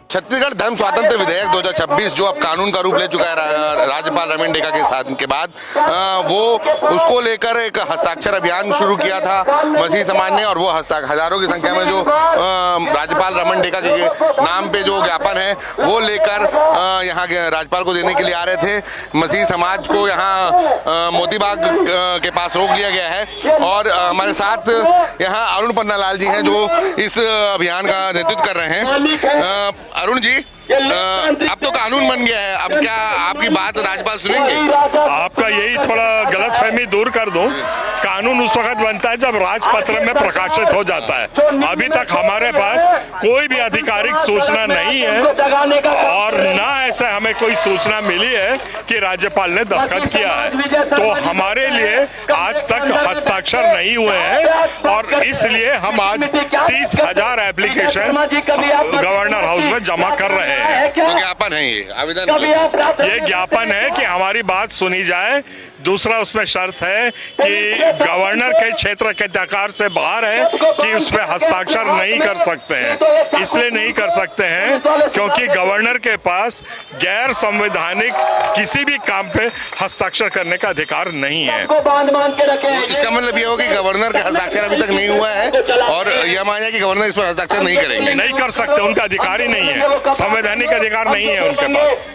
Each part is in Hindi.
छत्तीसगढ़ धर्म स्वातंत्र विधेयक 2026 जो अब कानून का रूप ले चुका है राज्यपाल रमन डेका के साथ के बाद वो उसको लेकर एक हस्ताक्षर अभियान शुरू किया था मसीह समाज ने, और वो हजारों की संख्या में जो राज्यपाल रमन डेका के नाम पे जो ज्ञापन है वो लेकर यहाँ के राज्यपाल को देने के लिए आ रहे थे। मसीह समाज को यहाँ मोती बाग के पास रोक लिया गया है और हमारे साथ यहाँ अरुण पन्नालाल जी हैं जो इस अभियान का नेतृत्व कर रहे हैं। अरुण जी, अब तो कानून बन गया है, अब क्या आपकी बात राज्यपाल सुनेंगे? आपका यही थोड़ा गलतफहमी दूर कर दूं। कानून उस वक्त बनता है जब राजपत्र में प्रकाशित हो जाता है। अभी तक हमारे पास कोई भी आधिकारिक सूचना नहीं है और ना ऐसे हमें कोई सूचना मिली है कि राज्यपाल ने दस्तखत किया है। तो हमारे लिए आज तक हस्ताक्षर नहीं हुए हैं और इसलिए हम आज 30,000 एप्लीकेशन गवर्नर हाउस में जमा कर रहे हैं। तो ज्ञापन है ये आवेदन, ये ज्ञापन है कि हमारी बात सुनी जाए। दूसरा उसमें शर्त है कि गवर्नर के क्षेत्र के अधिकार से बाहर है कि उसमें हस्ताक्षर नहीं कर सकते हैं। इसलिए नहीं कर सकते हैं क्योंकि गवर्नर के पास गैर संवैधानिक किसी भी काम पे हस्ताक्षर करने का अधिकार नहीं है। इसका मतलब ये हो कि गवर्नर का हस्ताक्षर अभी तक नहीं हुआ है और यह माना है कि गवर्नर इस पर हस्ताक्षर नहीं करेंगे। नहीं कर सकते, उनका अधिकार ही नहीं है, संवैधानिक अधिकार नहीं है उनके पास।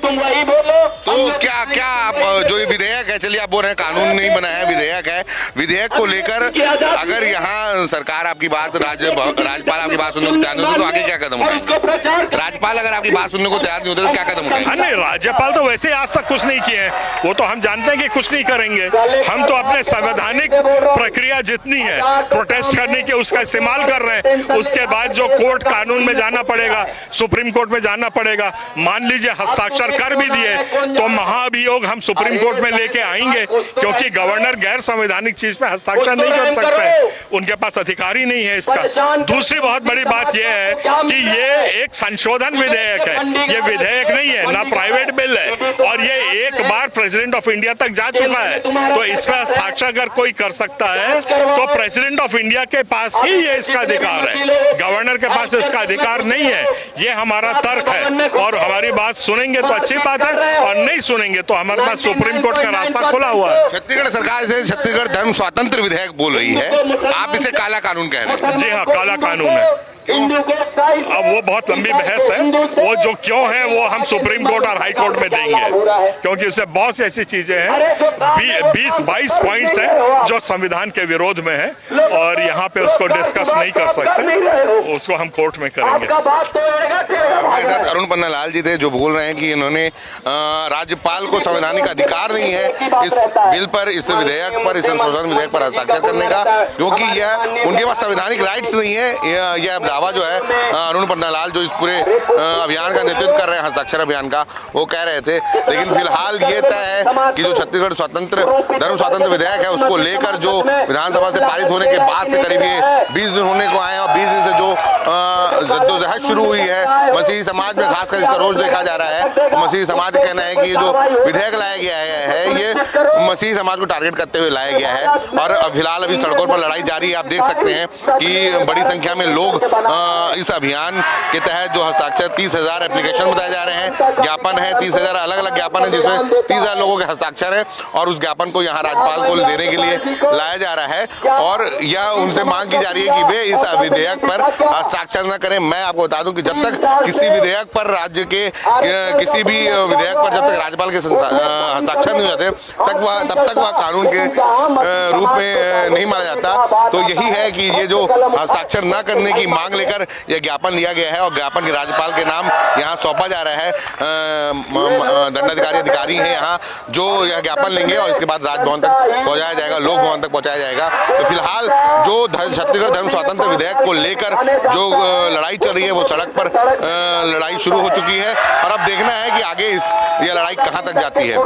तो क्या क्या आप जो ये विधेयक है, चलिए आप बोल रहे हैं कानून नहीं बना है, विधेयक है, विधेयक को लेकर अगर यहाँ सरकार आपकी बात राज्यपाल आपकी बात सुनने को तैयार नहीं होते तो आगे क्या कदम उठाएंगे? राज्यपाल अगर आपकी बात सुनने को तैयार नहीं होते तो क्या कदम उठाएंगे? नहीं, राज्यपाल तो वैसे आज तक कुछ नहीं किए हैं, वो तो हम जानते हैं कि कुछ नहीं करेंगे। हम तो अपने संवैधानिक प्रक्रिया जितनी है प्रोटेस्ट करने की उसका इस्तेमाल कर रहे हैं। उसके बाद जो कोर्ट कानून में जाना पड़ेगा, सुप्रीम कोर्ट में जाना पड़ेगा। मान लीजिए हस्ताक्षर कर भी दिए तो महाअभियोग हम सुप्रीम कोर्ट में लेके आएंगे क्योंकि गवर्नर गैर संवैधानिक चीज पे हस्ताक्षर नहीं कर सकते, उनके पास अधिकार ही नहीं है इसका। दूसरी बहुत बड़ी बात यह है कि ये एक संशोधन विधेयक है, ये विधेयक नहीं है, ना प्राइवेट बिल है और ये एक बार प्रेसिडेंट ऑफ इंडिया तक जा चुका है। तो इस पर हस्ताक्षर अगर कोई कर सकता है तो प्रेसिडेंट ऑफ इंडिया के पास ही ये इसका अधिकार है, गवर्नर के पास इसका अधिकार नहीं है। ये हमारा तर्क है और हमारी बात सुनेंगे तो अच्छी बात है और नहीं सुनेंगे तो हमारे पास सुप्रीम कोर्ट का रास्ता खुला हुआ है। छत्तीसगढ़ सरकार इसे छत्तीसगढ़ धर्म स्वातंत्र विधेयक बोल रही है, आप इसे काला कानून कह रहे हैं। जी हाँ, काला कानून है। अब वो बहुत लंबी बहस है, वो जो क्यों है वो हम सुप्रीम कोर्ट और हाई कोर्ट में देंगे क्योंकि उससे बहुत सी ऐसी चीजें हैं, 20-22 पॉइंट्स हैं जो संविधान के विरोध में है और यहाँ पे उसको डिस्कस नहीं कर सकते, उसको हम कोर्ट में करेंगे। हमारे साथ अरुण पन्नालाल जी थे जो बोल रहे हैं कि इन्होंने राज्यपाल को संवैधानिक अधिकार नहीं है इस बिल पर, इस विधेयक पर, इस संशोधन विधेयक पर हस्ताक्षर करने का, क्योंकि यह उनके पास संवैधानिक राइट्स नहीं है। यह दावा जो है अरुण पन्नालाल जो इस पूरे अभियान का नेतृत्व कर रहे हैं हस्ताक्षर अभियान का, वो कह रहे थे। लेकिन फिलहाल ये तय है कि जो छत्तीसगढ़ धर्म स्वातंत्र विधेयक है उसको लेकर जो विधानसभा से पारित होने के बाद से करीब 20 दिन होने को आए और 20 दिन से जो जद्दोजहद शुरू हुई है मसीही समाज में, खासकर इसका रोज देखा जा रहा है। मसीही समाज का कहना है कि जो विधेयक लाया गया है ये मसीही समाज को टारगेट करते हुए लाया गया है और फिलहाल अभी सड़कों पर लड़ाई जारी है। आप देख सकते हैं कि बड़ी संख्या में लोग इस अभियान के तहत जो हस्ताक्षर 30,000 एप्लीकेशन बताए जा रहे हैं, ज्ञापन है 30,000 अलग अलग ज्ञापन है जिसमें 30,000 लोगों के हस्ताक्षर है और उस ज्ञापन को यहाँ राज्यपाल को देने के लिए लाया जा रहा है और यह उनसे मांग की जा रही है कि वे इस विधेयक पर हस्ताक्षर न करें। मैं आपको बता दूं कि जब तक किसी विधेयक पर राज्य के किसी भी विधेयक पर जब तक राज्यपाल के हस्ताक्षर नहीं होते तब तक वह कानून के रूप में नहीं माना जाता। तो यही है कि ये जो हस्ताक्षर न करने की मांग लेकर यह ज्ञापन लिया गया है और ज्ञापन राज्यपाल के नाम यहाँ सौंपा जा रहा है। दंडाधिकारी हैं यहाँ जो यह ज्ञापन लेंगे और इसके बाद राजभवन तक पहुँचाया जाएगा, लोक भवन तक पहुँचाया जाएगा। तो फिलहाल जो छत्तीसगढ़ धर्म स्वातंत्र विधेयक को लेकर जो लड़ाई चल रही है वो सड़क पर लड़ाई शुरू हो चुकी है और अब देखना है कि आगे यह लड़ाई कहाँ तक जाती है।